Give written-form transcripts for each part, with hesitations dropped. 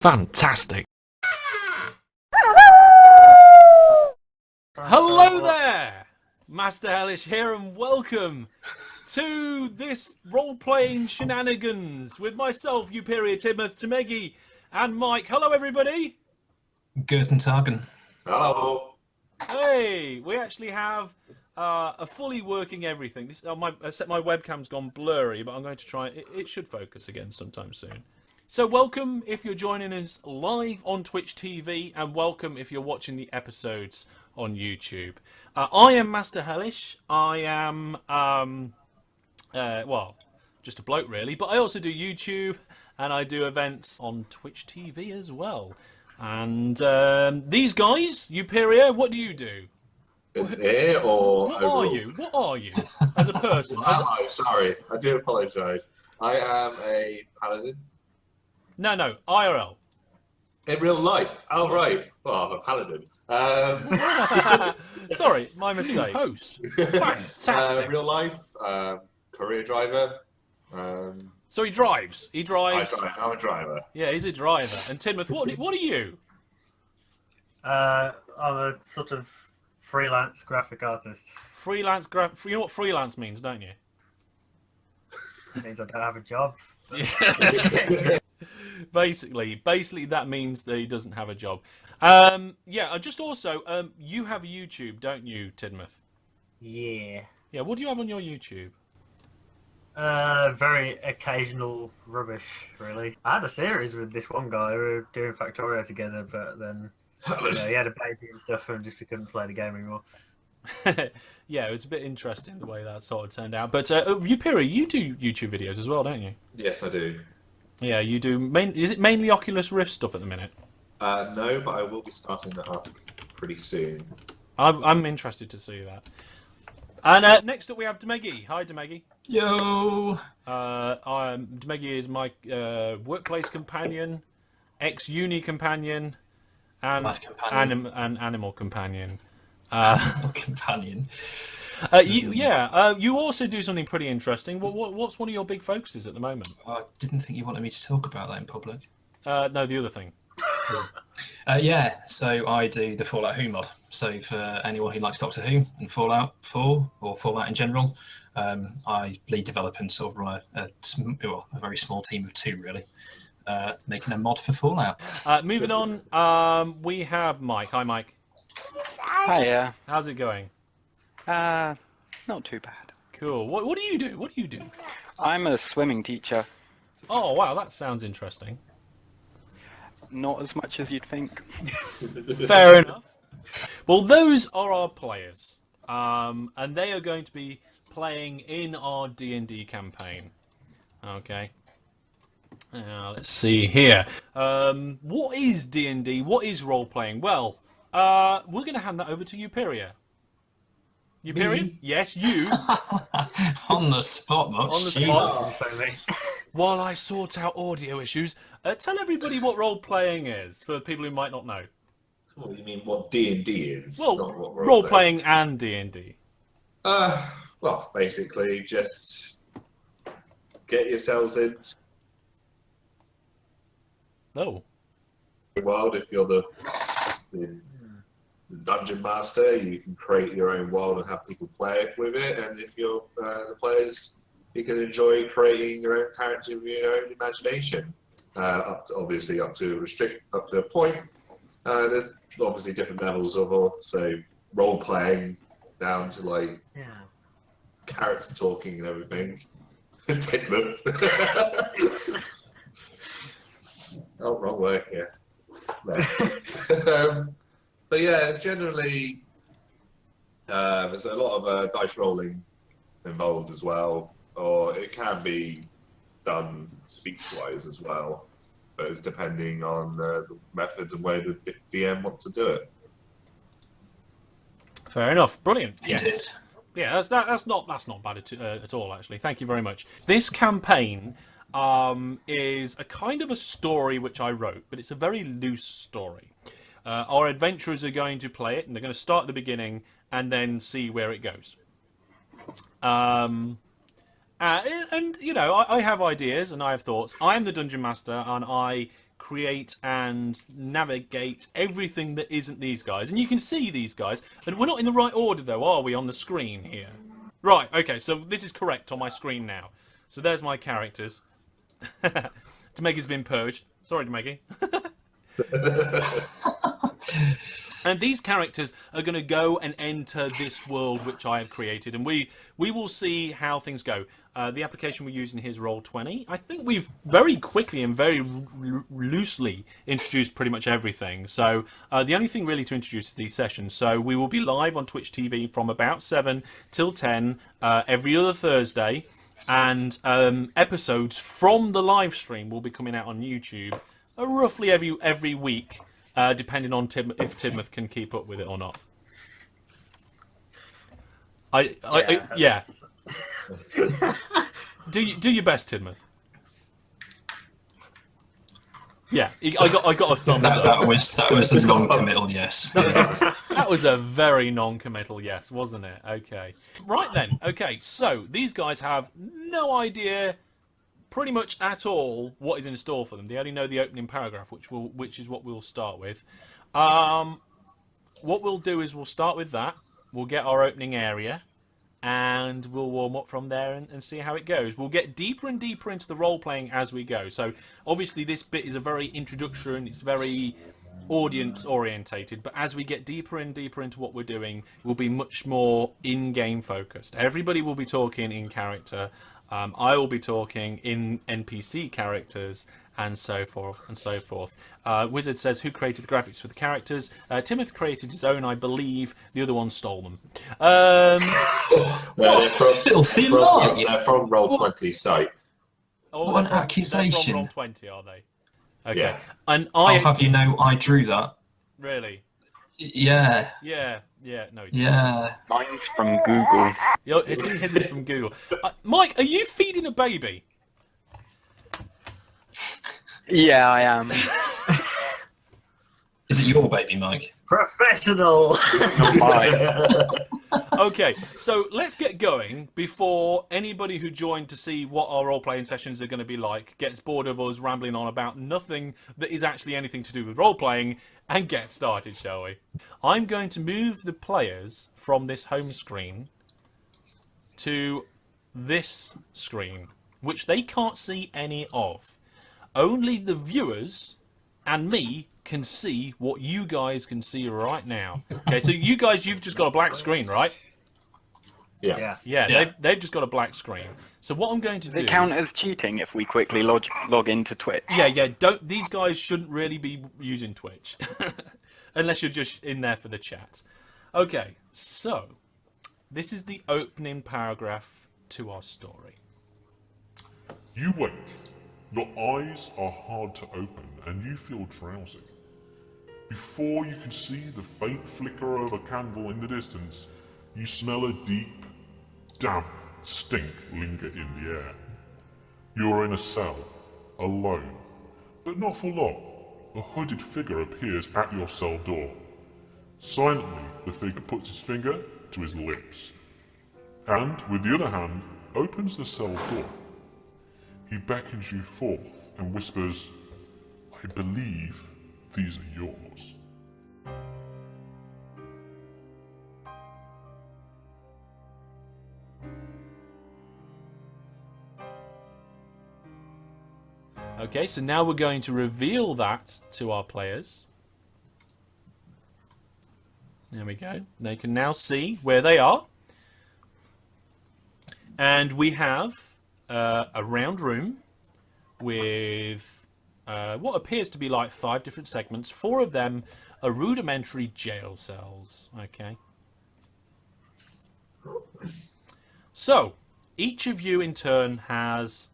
Fantastic. Hello there! Master Hellish here, and welcome to this role-playing shenanigans with myself, Euperia, Timothy, and Mike. Hello, everybody! Guten Tagen. Hello. Hey, we actually have a fully working everything. This, my webcam's gone blurry, but I'm going to try. It should focus again sometime soon. So welcome if you're joining us live on Twitch TV, and welcome if you're watching the episodes on YouTube. I am Master Hellish. I am, well, just a bloke really, but I also do YouTube, and I do events on Twitch TV as well. And these guys, Euperia, what do you do? Here or what are you? What are you as a person? Oh, sorry, I do apologise. I am a paladin. No, IRL. In real life? Oh, right. Well, I'm a paladin. Sorry, my mistake. Host. Fantastic. Real life, career driver. So he drives. He drives. I'm a driver. Yeah, he's a driver. And Tinmouth, what are you? I'm a sort of freelance graphic artist. Freelance you know what freelance means, don't you? It means I don't have a job. Basically that means that he doesn't have a job. Yeah, just also, you have YouTube, don't you, Tidmouth? Yeah. Yeah, what do you have on your YouTube? Very occasional rubbish, really. I had a series with this one guy. We were doing Factorio together, but then he had a baby and stuff, and just we couldn't play the game anymore. Yeah, it was a bit interesting the way that sort of turned out. But Euperia, you do YouTube videos as well, don't you? Yes, I do. Yeah, you do. Is it mainly Oculus Rift stuff at the minute? No, but I will be starting that up pretty soon. I'm interested to see that. And next up we have Demegi. Hi, Demegi. Yo! Demegi is my workplace companion, ex-uni companion, and Life companion. animal companion. Companion. You also do something pretty interesting. What's one of your big focuses at the moment? I didn't think you wanted me to talk about that in public. No, the other thing. Yeah, so I do the Fallout Who mod. So for anyone who likes Doctor Who and Fallout 4 or Fallout in general, I lead develop and sort of run a very small team of two really, making a mod for Fallout. Moving on, we have Mike. Hi, Mike. Hiya. How's it going? Not too bad. Cool. What do you do? What do you do? I'm a swimming teacher. Oh, wow, that sounds interesting. Not as much as you'd think. Fair enough. Well, those are our players, and they are going to be playing in our D&D campaign. Okay. Let's see here. What is D&D? What is role-playing? Well, we're going to hand that over to Euperia. Euperia? Me? Yes, you. On the spot, much. On the Jesus. spot. While I sort out audio issues, tell everybody what role-playing is, for people who might not know. What do you mean? What D&D is? Well, not what role-playing and D&D. Well, basically, just get yourselves into Oh. the world. If you're the dungeon master, you can create your own world and have people play with it. And if you're the players, you can enjoy creating your own character with your own imagination. Obviously, up to a point. There's obviously different levels of so role playing down to like character talking and everything. Oh, wrong word here. No. But yeah, it's generally there's a lot of dice rolling involved as well, or it can be done speech-wise as well. But it's depending on the methods and way the DM wants to do it. Fair enough. Brilliant. Indeed. Yeah, that's not bad at all, actually. Thank you very much. This campaign is a kind of a story which I wrote, but it's a very loose story. Our adventurers are going to play it, and they're going to start at the beginning and then see where it goes. And you know, I have ideas and I have thoughts. I am the dungeon master, and I create and navigate everything that isn't these guys. And you can see these guys, and we're not in the right order though, are we, on the screen here? Right. Okay. So this is correct on my screen now. So there's my characters. Tomeki's been purged. Sorry, Tomeki. And these characters are going to go and enter this world which I have created, and we will see how things go. The application we're using here is Roll20. I think we've very quickly and very loosely introduced pretty much everything. So the only thing really to introduce is these sessions. So we will be live on Twitch TV from about 7 till 10 every other Thursday, and episodes from the live stream will be coming out on YouTube roughly every week. Depending on if Tidmouth can keep up with it or not. Yeah. Do your best, Tidmouth. Yeah, I got a thumbs up. That was a non-committal yes. That was a very non-committal yes, wasn't it? Okay. Right then. Okay, so these guys have no idea pretty much at all what is in store for them. They only know the opening paragraph, which is what we'll start with. What we'll do is we'll start with that. We'll get our opening area, and we'll warm up from there and see how it goes. We'll get deeper and deeper into the role-playing as we go. So obviously this bit is a very introduction. It's very audience-orientated. But as we get deeper and deeper into what we're doing, we'll be much more in-game focused. Everybody will be talking in character. I will be talking in NPC characters, and so forth and so forth. Wizard says, who created the graphics for the characters? Timothy created his own, I believe. The other one stole them. They're Filthy lie! They're from Roll20's site. Oh, What an they're accusation. from Roll20, are they? Okay. Yeah. And I'll have you know, I drew that. Really? Yeah. Yeah. No. Yeah. Mine's from Google. His is from Google. Mike, are you feeding a baby? Yeah, I am. Is it your baby, Mike? Professional. Not mine. Okay, so let's get going before anybody who joined to see what our role-playing sessions are going to be like gets bored of us rambling on about nothing that is actually anything to do with role-playing, and get started, shall we? I'm going to move the players from this home screen to this screen, which they can't see any of. Only the viewers and me can see what you guys can see right now. Okay, so you guys, you've just got a black screen, right? Yeah. Yeah, they've just got a black screen. So what I'm going to Does do... it count as cheating if we quickly log into Twitch? Yeah, don't. These guys shouldn't really be using Twitch. Unless you're just in there for the chat. Okay, so this is the opening paragraph to our story. You wake. Your eyes are hard to open and you feel drowsy. Before you can see the faint flicker of a candle in the distance, you smell a deep, damp stink linger in the air. You're in a cell, alone, but not for long. A hooded figure appears at your cell door. Silently, the figure puts his finger to his lips, and with the other hand, opens the cell door. He beckons you forth and whispers, I believe these are yours. Okay, so now we're going to reveal that to our players. There we go. They can now see where they are. And we have a round room with what appears to be like 5 different segments. 4 of them are rudimentary jail cells. Okay. So, each of you in turn has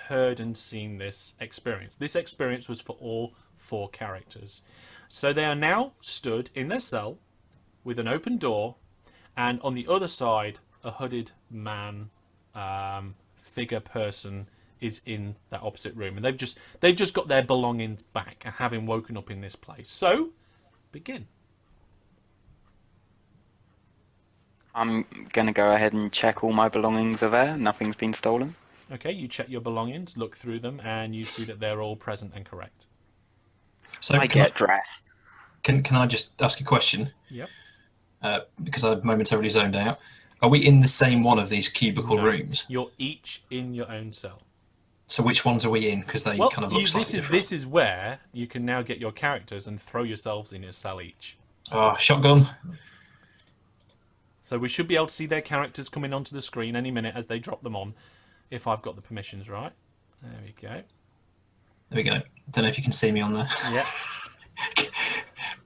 heard and seen this experience. This experience was for all 4 characters. So they are now stood in their cell with an open door, and on the other side, a hooded man, figure person is in that opposite room, and they've just got their belongings back, having woken up in this place. So, begin. I'm gonna go ahead and check all my belongings are there. Nothing's been stolen. Okay, you check your belongings, look through them, and you see that they're all present and correct. So I get dressed. can I just ask a question? Yep. Because I momentarily zoned out. Are we in the same one of these cubicle No. rooms? You're each in your own cell. So which ones are we in? Because they kind of look slightly different. This is where you can now get your characters and throw yourselves in a cell each. Oh, shotgun. So we should be able to see their characters coming onto the screen any minute as they drop them on, if I've got the permissions right. There we go. There we go. Don't know if you can see me on there. Yeah.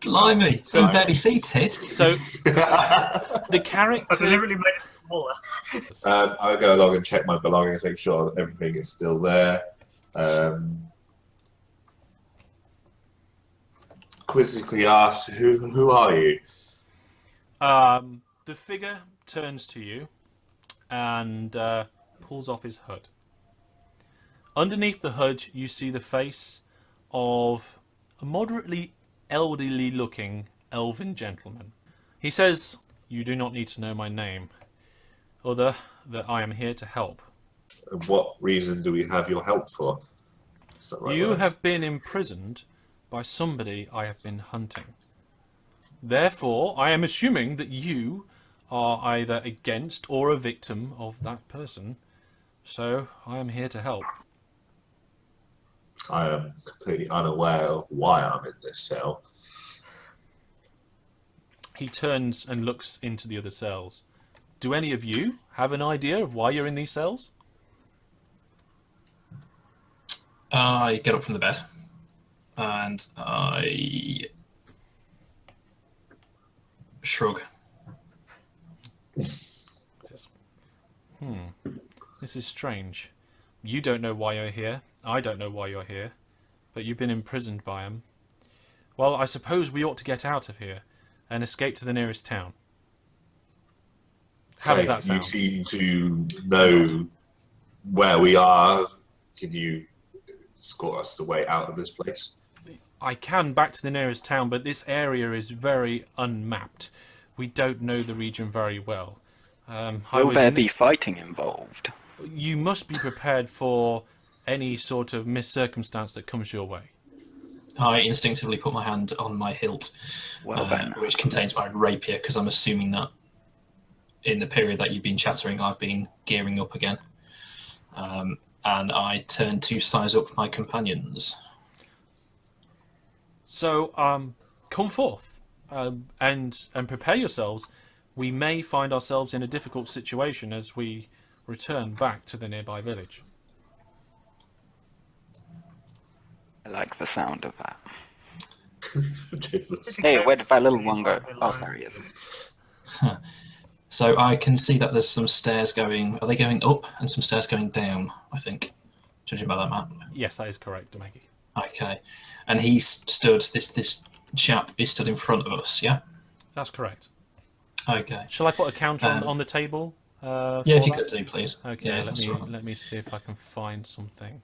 Blimey, So- you can barely see Tit. So the I character. deliberately made it smaller. I'll go along and check my belongings, make sure everything is still there. Quizzically ask, who are you? The figure turns to you and pulls off his hood. Underneath the hood, you see the face of a moderately elderly-looking elven gentleman. He says, "You do not need to know my name, other that I am here to help. And what reason do we have your help for? Is that right You word? have been imprisoned by somebody I have been hunting. Therefore, I am assuming that you are either against or a victim of that person. So, I am here to help." I am completely unaware of why I'm in this cell. He turns and looks into the other cells. Do any of you have an idea of why you're in these cells? I get up from the bed and I shrug. This is strange. You don't know why you're here. I don't know why you're here. But you've been imprisoned by him. Well, I suppose we ought to get out of here and escape to the nearest town. How does that You sound? seem to know where we are. Can you escort us the way out of this place? I can back to the nearest town, but this area is very unmapped. We don't know the region very well. Will there be fighting involved? You must be prepared for any sort of miscircumstance that comes your way. I instinctively put my hand on my hilt, Well then. which contains my rapier, because I'm assuming that in the period that you've been chattering, I've been gearing up again. And I turn to size up my companions. So, come forth and prepare yourselves. We may find ourselves in a difficult situation as we return back to the nearby village. I like the sound of that. Hey, where did that little one go? Oh, there he is. So I can see that there's some stairs going. Are they going up and some stairs going down? I think, judging by that map. Yes, that is correct, Maggie. Okay, and he stood. This chap is stood in front of us. Yeah. That's correct. Okay. Shall I put a counter on the table? Yeah, if you that? could do, please. Okay, Yeah, that's all right. let me see if I can find something.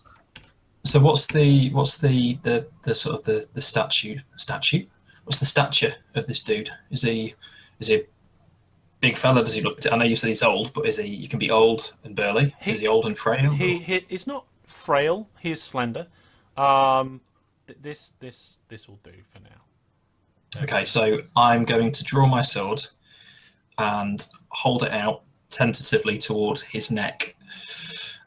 So what's the sort of the statue? What's the stature of this dude? Is he a big fella? Does he look? I know you said he's old, but is he? You can be old and burly. Is he old and frail? He's not frail. He is slender. This will do for now. Okay, so I'm going to draw my sword and hold it out tentatively toward his neck,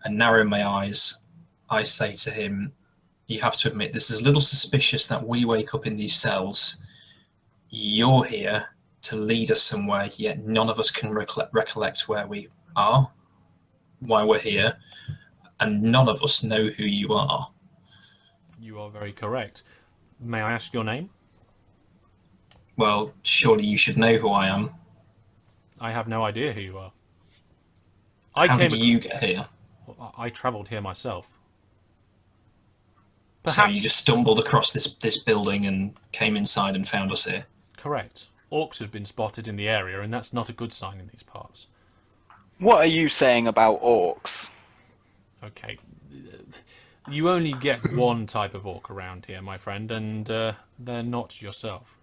and narrowing my eyes, I say to him, "You have to admit this is a little suspicious that we wake up in these cells. You're here to lead us somewhere, yet none of us can recollect where we are, why we're here, and none of us know who you are." You are very correct. May I ask your name? Well, surely you should know who I am. I have no idea who you are. How did you get here? I travelled here myself. So you just stumbled across this building and came inside and found us here? Correct. Orcs have been spotted in the area, and that's not a good sign in these parts. What are you saying about orcs? Okay. You only get one type of orc around here, my friend, and they're not yourself.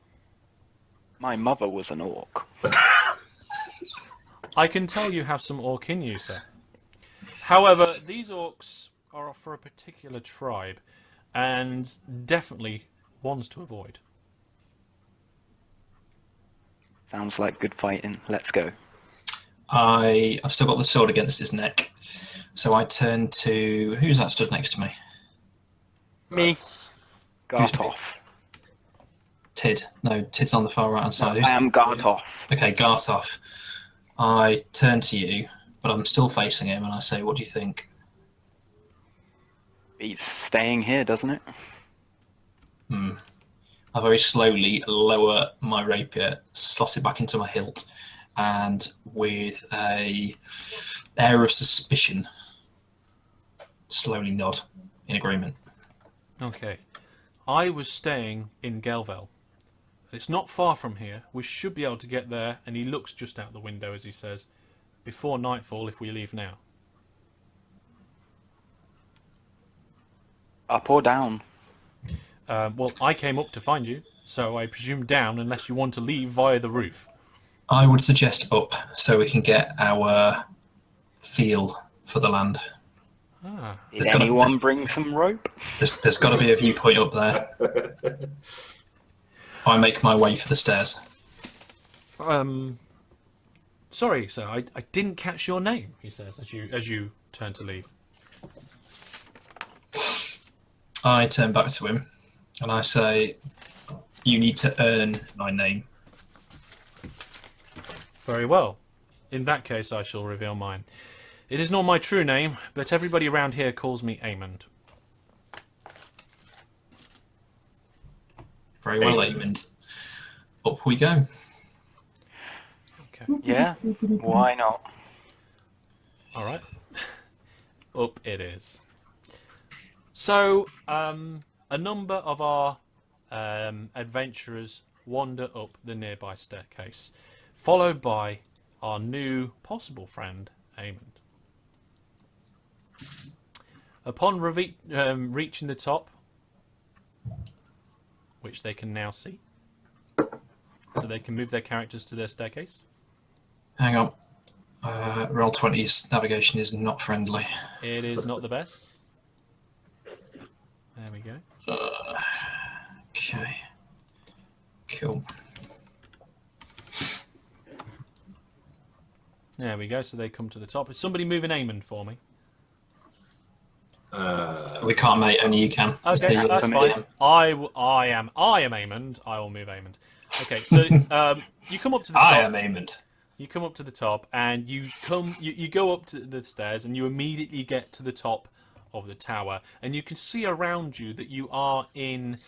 My mother was an orc. I can tell you have some orc in you, sir. However, these orcs are for a particular tribe, and definitely ones to avoid. Sounds like good fighting. Let's go. I've still got the sword against his neck, so I turn to who's that stood next to me? Me. Who's Gartoff. Tid. No, Tid's on the far right hand side. I am Gartoff. Okay, Gartoff. I turn to you, but I'm still facing him, and I say, "What do you think?" Beats staying here, doesn't it? I very slowly lower my rapier, slot it back into my hilt, and with a air of suspicion, slowly nod in agreement. Okay. I was staying in Gelvel. It's not far from here. We should be able to get there, and he looks just out the window as he says, before nightfall if we leave now. Up or down? Well, I came up to find you, so I presume down unless you want to leave via the roof. I would suggest up so we can get our feel for the land. Ah. Did anyone bring some rope? There's got to be a viewpoint up there. I make my way for the stairs. Sorry, sir, I didn't catch your name, he says, as you turn to leave. I turn back to him and I say, "You need to earn my name." Very well. In that case, I shall reveal mine. It is not my true name, but everybody around here calls me Amond. Very well, Amond. Up we go. Okay. Yeah, why not? All right. Up it is. So, a number of our adventurers wander up the nearby staircase, followed by our new possible friend, Amond. Upon reaching the top, which they can now see, so they can move their characters to their staircase. Hang on. Roll 20's navigation is not friendly. It is not the best. There we go. Okay. Cool. There we go. So they come to the top. Is somebody moving Amond for me? We can't, mate. Only you can. It's Okay, the- that's fine. I am Amond. I will move Amond. Okay, so you come up to the top. I am Amond. You come up to the top, and you go up to the stairs, and you immediately get to the top of the tower, and you can see around you that you are in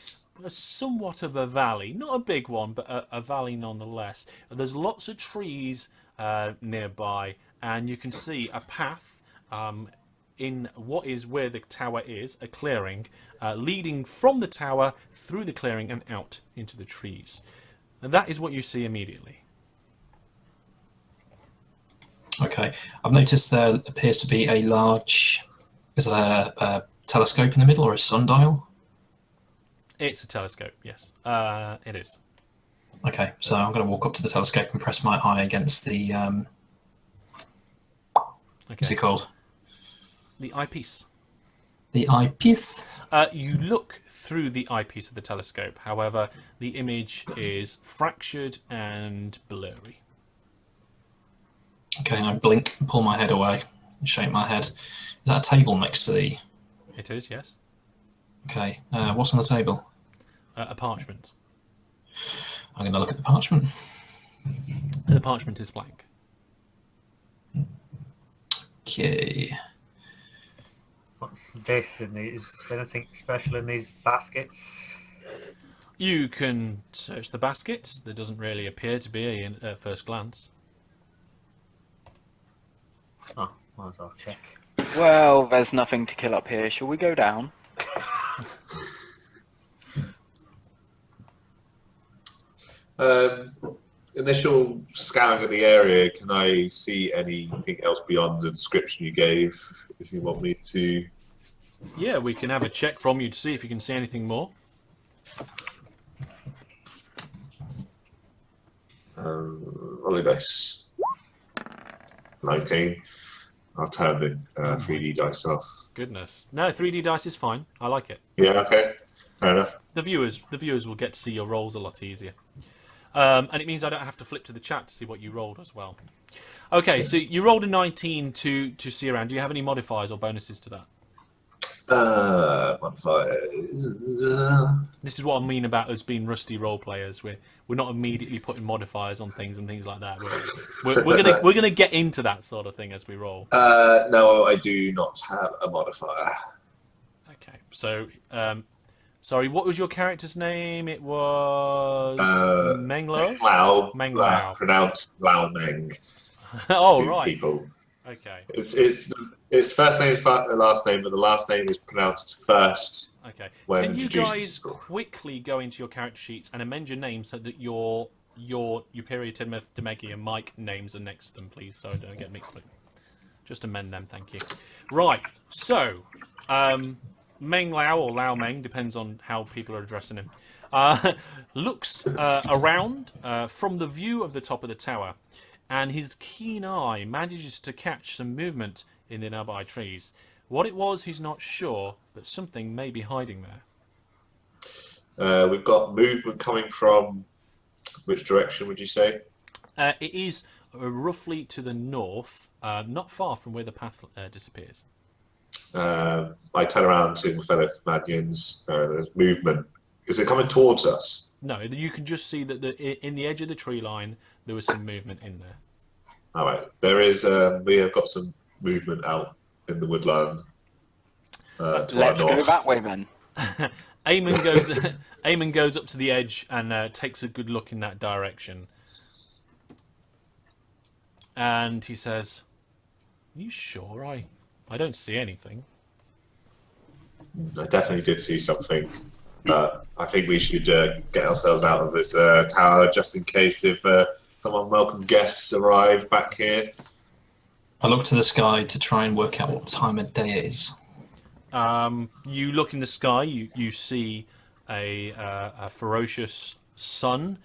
somewhat of a valley, not a big one, but a valley nonetheless. There's lots of trees nearby, and you can see a path in what is where the tower is, a clearing, leading from the tower through the clearing and out into the trees. And that is what you see immediately. Okay. I've noticed there appears to be a large... Is it a telescope in the middle or a sundial? It's a telescope, yes. It is. Okay, so I'm going to walk up to the telescope and press my eye against the... What's it called? The eyepiece. The eyepiece? You look through the eyepiece of the telescope. However, the image is fractured and blurry. Okay, and I blink and pull my head away and shake my head. Is that a table next to the... It is, yes. Okay, what's on the table? A parchment. I'm going to look at the parchment. The parchment is blank. Okay. What's this? And is anything special in these baskets? You can search the basket. There doesn't really appear to be at first glance. Oh, might as well check. Well, there's nothing to kill up here. Shall we go down? Initial scouting of the area, can I see anything else beyond the description you gave, if you want me to? Yeah, we can have a check from you to see if you can see anything more. Roll a dice. 19. I'll turn the 3D dice off. Goodness. No, 3D dice is fine. I like it. Yeah, okay. Fair enough. The viewers will get to see your rolls a lot easier. And it means I don't have to flip to the chat to see what you rolled as well. Okay, so you rolled a 19 to see around. Do you have any modifiers or bonuses to that? This is what I mean about us being rusty role players. We're not immediately putting modifiers on things and things like that. We're gonna get into that sort of thing as we roll. No, I do not have a modifier. Okay, so sorry, what was your character's name? It was Menglo. Meng Lao. Pronounced Lao Meng. Oh, right. People. Okay. It's first name is part of the last name, but the last name is pronounced first. Okay. When Can you introducing guys people. quickly go into your character sheets and amend your name so that your Euperia, Tidmouth, Demegi, and Mike names are next to them, please, so I don't get mixed with. Just amend them, thank you. Right. So, Meng Lao or Lao Meng, depends on how people are addressing him. Looks around from the view of the top of the tower, and his keen eye manages to catch some movement in the nearby trees. What it was, he's not sure, but something may be hiding there. We've got movement coming from which direction would you say? It is roughly to the north, not far from where the path disappears. I turn around to my fellow companions. There's movement. Is it coming towards us? No, you can just see that in the edge of the tree line, there was some movement in there. All right. There is. We have got some movement out in the woodland. Let's go that way then. Eamon goes up to the edge and takes a good look in that direction. And he says, "Are you sure? I don't see anything." I definitely did see something. I think we should get ourselves out of this tower just in case if some unwelcome guests arrive back here. I look to the sky to try and work out what time of day it is. You look in the sky. You see a ferocious sun,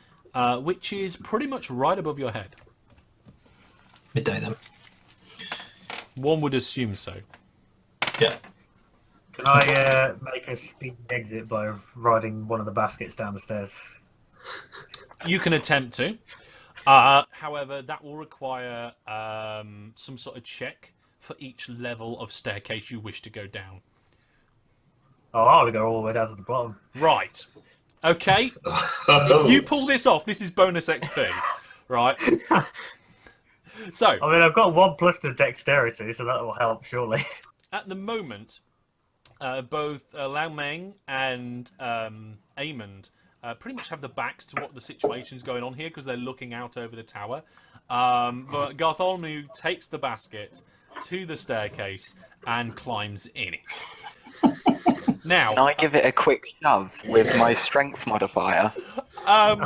which is pretty much right above your head. Midday then. One would assume so. Yeah. Can I make a speed exit by riding one of the baskets down the stairs? You can attempt to. However, that will require some sort of check for each level of staircase you wish to go down. Oh, I'll go all the way down to the bottom. Right. Okay. If you pull this off, this is bonus XP. Right. So, I mean, I've got 1+ to dexterity, so that will help, surely. at the moment, both Lao Meng and Eamon pretty much have the backs to what the situation's going on here because they're looking out over the tower. But Bartholomew takes the basket to the staircase and climbs in it. Now, Can I give it a quick shove with my strength modifier? are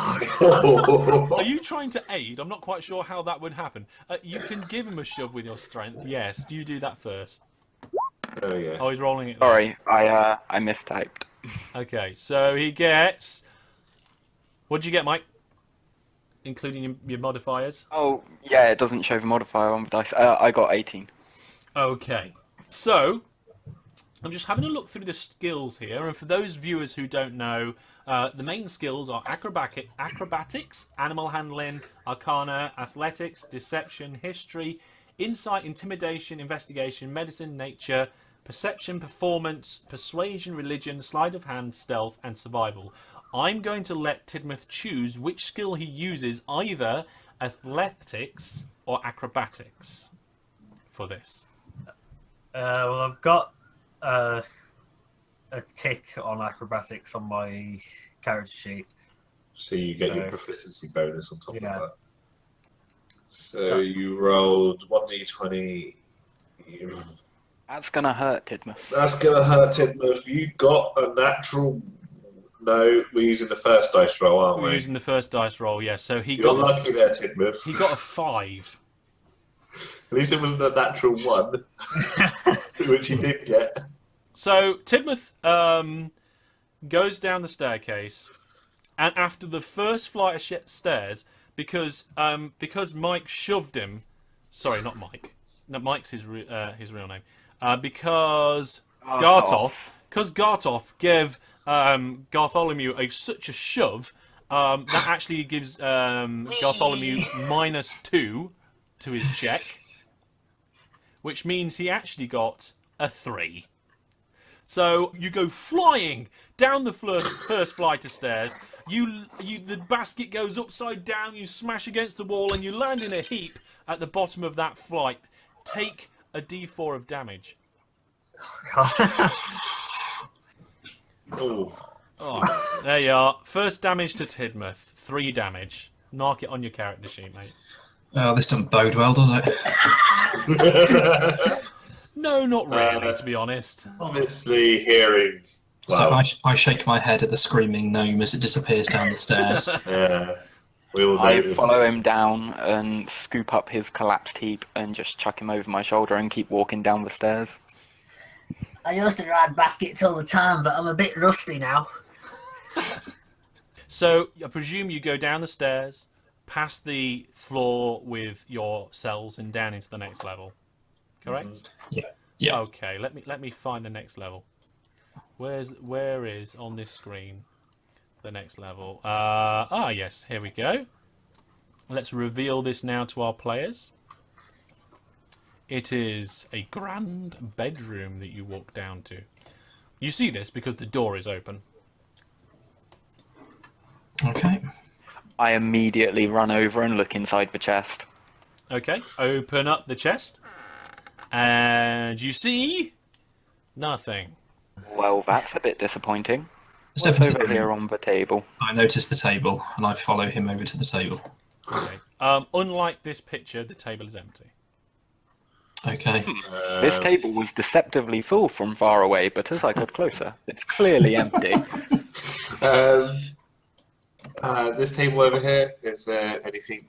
you trying to aid? I'm not quite sure how that would happen. You can give him a shove with your strength. Yes, do you do that first? Oh yeah. Oh, he's rolling it. Sorry, I mistyped. Okay, so he gets... What'd you get, Mike? Including your modifiers? Oh, yeah, it doesn't show the modifier on the dice. I got 18. Okay, so I'm just having a look through the skills here, and for those viewers who don't know, the main skills are acrobatics, animal handling, arcana, athletics, deception, history, insight, intimidation, investigation, medicine, nature, perception, performance, persuasion, religion, sleight of hand, stealth, and survival. I'm going to let Tidmouth choose which skill he uses, either athletics or acrobatics, for this. Well, I've got a tick on acrobatics on my character sheet. So you get your proficiency bonus on top of Yeah. that. So you rolled 1d20. That's gonna hurt, Tidmouth. That's gonna hurt, Tidmouth. You got a natural. No, we're using the first dice roll, aren't we? We're using the first dice roll, yes. So he You're got lucky there, Tidmouth. he got a 5. At least it wasn't a natural 1, which he did get. So Tidmouth goes down the staircase, and after the first flight of stairs, because Mike shoved him Sorry, not Mike. No, Mike's his real name. Because Gartov. Gartov gave Bartholomew such a shove that actually gives Bartholomew -2 to his check, which means he actually got a 3. So you go flying down the first flight of stairs. The basket goes upside down. You smash against the wall, and you land in a heap at the bottom of that flight. Take a D4 of damage. Oh, there you are. First damage to Tidmouth. 3 damage. Mark it on your character sheet, mate. Oh, this doesn't bode well, does it? No, not really, to be honest. Obviously, hearing. Well, So I shake my head at the screaming gnome as it disappears down the stairs. yeah, we all I noticed. follow him down and scoop up his collapsed heap and just chuck him over my shoulder and keep walking down the stairs. I used to ride baskets all the time, but I'm a bit rusty now. So, I presume you go down the stairs, past the floor with your cells, and down into the next level. Correct? Yeah. Okay, let me find the next level. Where is on this screen the next level? Yes, here we go. Let's reveal this now to our players. It is a grand bedroom that you walk down to. You see this because the door is open. Okay. I immediately run over and look inside the chest. Okay, open up the chest. And you see nothing. Well, that's a bit disappointing. Step What's into over the here room. on the table? I notice the table, and I follow him over to the table. Okay. Unlike this picture, the table is empty. Okay. This table was deceptively full from far away, but as I got closer, it's clearly empty. This table over here, is there anything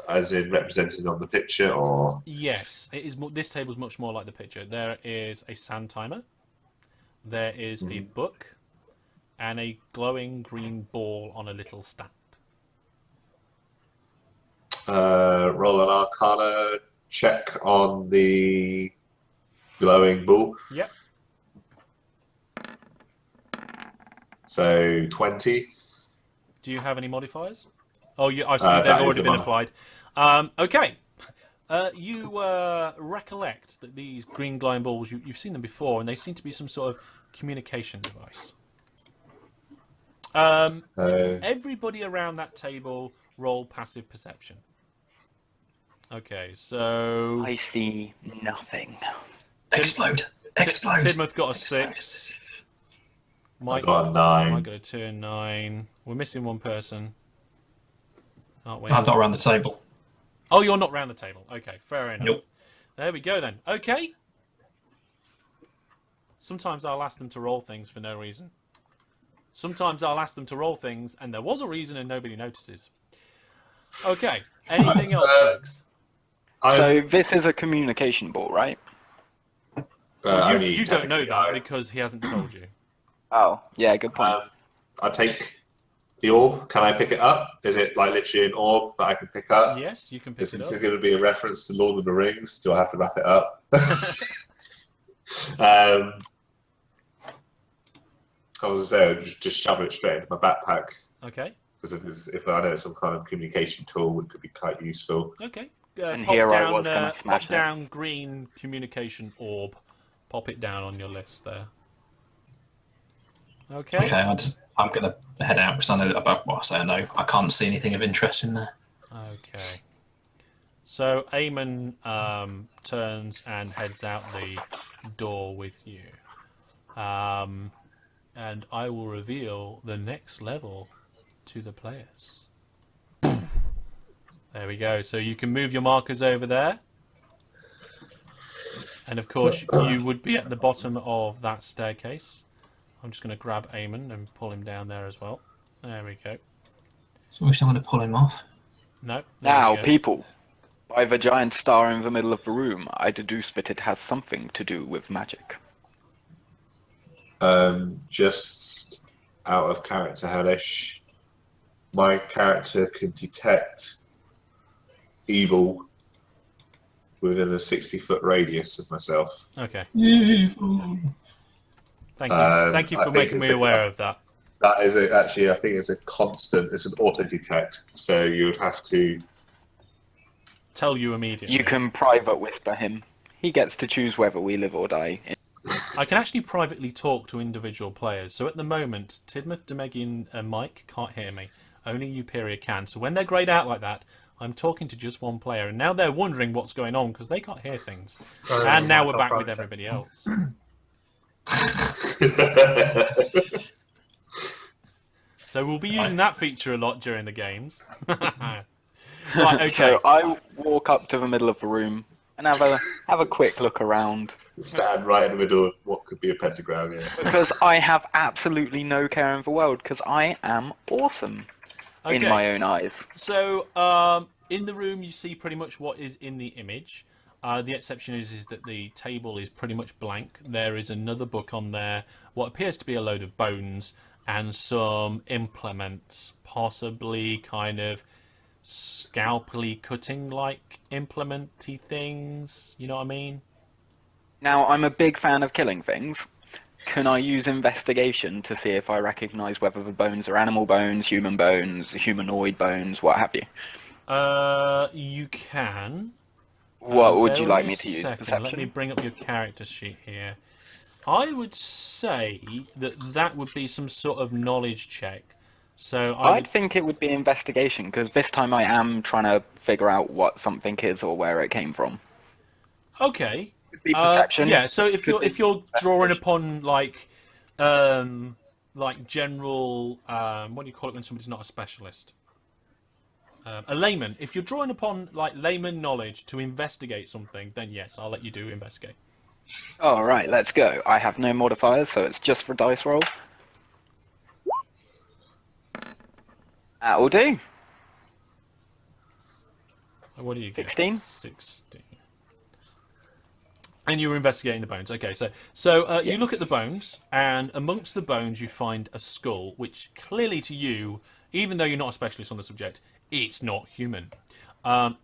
as in represented on the picture, or? Yes, it is. This table is much more like the picture. There is a sand timer. There is a book, and a glowing green ball on a little stand. Roll an Arcana check on the glowing ball. Yep. So 20. Do you have any modifiers? Oh, I see that they've is already the been one. applied. Okay. You recollect that these green glowing balls, you've seen them before, and they seem to be some sort of communication device. Everybody around that table roll passive perception. Okay, so... I see nothing. Explode! Explode! Tidmouth got a Explode. 6. I Mike got a 9. Mike got a 2 and 9. We're missing one person, aren't we? I'm not around the table. Oh, you're not round the table. Okay, fair enough. Nope. There we go then. Okay. Sometimes I'll ask them to roll things for no reason. Sometimes I'll ask them to roll things and there was a reason and nobody notices. Okay. Anything else, folks? So this is a communication ball, right? You don't know that because he hasn't told you. Oh, yeah, good point. I take the orb. Can I pick it up? Is it like literally an orb that I can pick up? Yes, you can pick Is it this up. going to be a reference to Lord of the Rings? Do I have to wrap it up? I was going to say, just shove it straight into my backpack. Okay. Because if I know it's some kind of communication tool, it could be quite useful. Okay. And Pop here I down, was gonna smash pop it. down green communication orb. Pop it down on your list there. Okay. Okay, I'm going to head out because I know about what I say. I know I can't see anything of interest in there. Okay. So Eamon turns and heads out the door with you. And I will reveal the next level to the players. There we go. So you can move your markers over there. And of course, you would be at the bottom of that staircase. I'm just going to grab Eamon and pull him down there as well. There we go. So I wish I want to pull him off. No. there Now, we go. people, by the giant star in the middle of the room, I deduce that it has something to do with magic. Just out of character, Hellish, my character can detect evil within a 60-foot radius of myself. Okay. Evil. Thank you. Thank you I for think making it's me aware of that. That is actually, I think it's a constant. It's an auto detect, so you would have to. Tell you immediately. You can private whisper him. He gets to choose whether we live or die. I can actually privately talk to individual players. So at the moment, Tidmouth, Demegi, and Mike can't hear me. Only Euperia can. So when they're greyed out like that, I'm talking to just one player. And now they're wondering what's going on because they can't hear things. And now we're back with everybody else. So we'll be using that feature a lot during the games. Right, okay. So I walk up to the middle of the room and have a quick look around. Stand right in the middle of what could be a pentagram, yeah. Because I have absolutely no care in the world, because I am awesome in my own eyes. So in the room you see pretty much what is in the image. The exception is that the table is pretty much blank. There is another book on there, what appears to be a load of bones, and some implements, possibly kind of scalpely cutting like implementy things, you know what I mean? Now, I'm a big fan of killing things. Can I use investigation to see if I recognise whether the bones are animal bones, humanoid bones, what have you? You can. What would you Bear like with me to use? second. Perception? Let me bring up your character sheet here. I would say that would be some sort of knowledge check. So I'd think it would be investigation, because this time I am trying to figure out what something is or where it came from. Okay. Could be perception. Yeah. So if Could you're be drawing upon like general what do you call it when somebody's not a specialist? A layman. If you're drawing upon like layman knowledge to investigate something, then yes, I'll let you do investigate. All right, let's go. I have no modifiers, so it's just for dice roll. That'll do. What do you get? 16. 16. And you were investigating the bones. Okay, so you look at the bones, and amongst the bones you find a skull, which clearly to you, even though you're not a specialist on the subject, it's not human.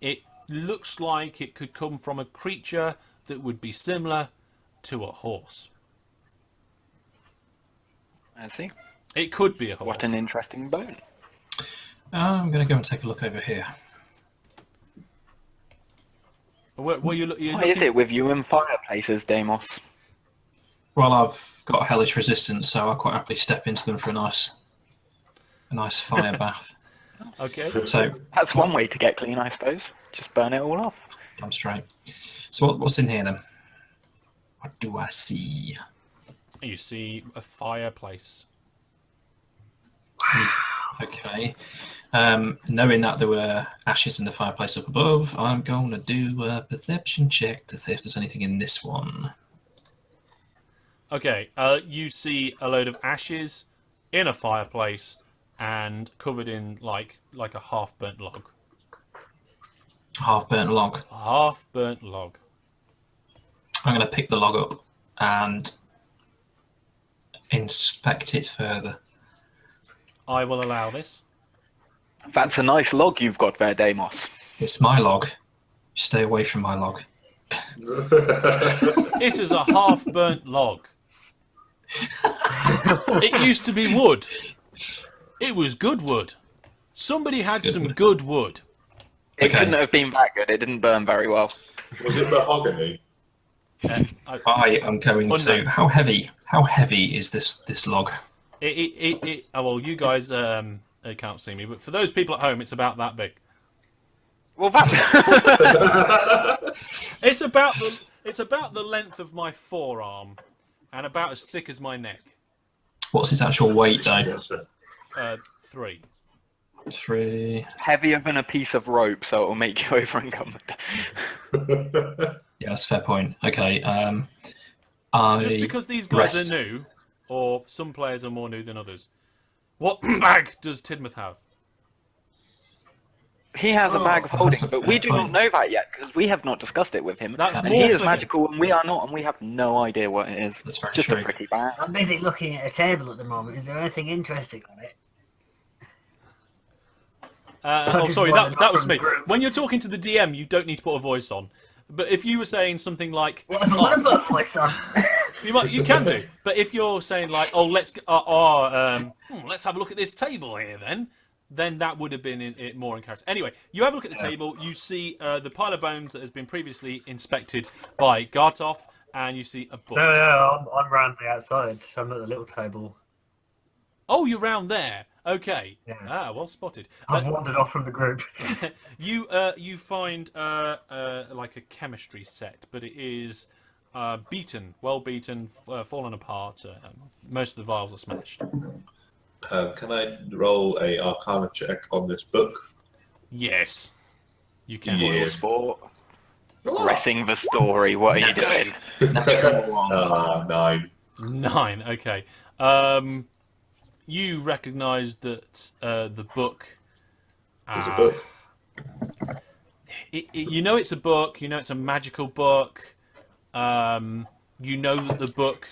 It looks like it could come from a creature that would be similar to a horse. I see. It could be a horse. What an interesting bone. I'm going to go and take a look over here. What is it with you and fireplaces, Deimos? Well, I've got hellish resistance, so I'll quite happily step into them for a nice fire bath. Okay. So That's one way to get clean, I suppose. Just burn it all off. I'm straight. So what's in here then? What do I see? You see a fireplace. Okay. Knowing that there were ashes in the fireplace up above, I'm going to do a perception check to see if there's anything in this one. Okay, you see a load of ashes in a fireplace and covered in like a half-burnt log. Half-burnt log. A half-burnt log. I'm going to pick the log up and inspect it further. I will allow this. That's a nice log you've got there, Deimos. It's my log. Stay away from my log. It is a half-burnt log. It used to be wood. It was good wood. Somebody had some good wood. It couldn't have been that good. It didn't burn very well. Was it mahogany? I am going to. How heavy is this log? Well, you guys can't see me, but for those people at home, it's about that big. Well, that's It's about the length of my forearm, and about as thick as my neck. What's its actual weight, though? 3. 3. heavier than a piece of rope, so it'll make you over encumbered. Yeah, that's a fair point. Okay. Just because these guys are new, or some players are more new than others, what bag does Tidmouth have? He has a bag of holding, that's a but we fair do not point. know that yet, because we have not discussed it with him. That's And more he is for him. magical, and we are not, and we have no idea what it is. That's very Just true. a pretty bag. I'm busy looking at a table at the moment. Is there anything interesting on it? Sorry, that was me. When you're talking to the DM, you don't need to put a voice on. But if you were saying something like, What if I put a voice on? you can do. But if you're saying like, oh, let's have a look at this table here, then that would have been it more in character. Anyway, you have a look at the table. You see the pile of bones that has been previously inspected by Gartov, and you see a book. No, I'm round the outside. I'm at the little table. Oh, you're round there. Okay. Yeah. Ah, well spotted. I've wandered off from the group. You find like a chemistry set, but it is beaten, well beaten, fallen apart. Most of the vials are smashed. Can I roll a Arcana check on this book? Yes, you can. Yeah. Sport. Progressing the story. What are you doing? Natural one. 9. 9. Okay. You recognise that the book. There's a book. You know it's a book. You know it's a magical book. You know that the book.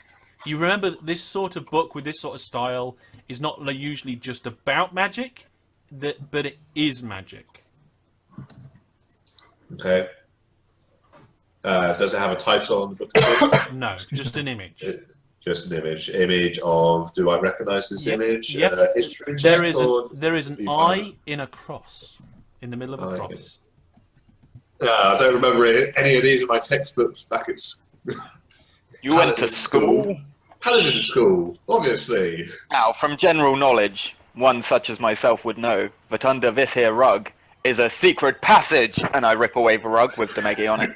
You remember that this sort of book with this sort of style is not usually just about magic, but it is magic. Okay. Does it have a title on the book? No, just an image. Just an image. Image of. Do I recognise this image? Yep. History check, There is an eye in a cross in the middle of a cross. I don't remember any of these in my textbooks back at school. You went to school? Paladin school, obviously. Now, from general knowledge, one such as myself would know that under this here rug is a secret passage, and I rip away the rug with the Meggy on it.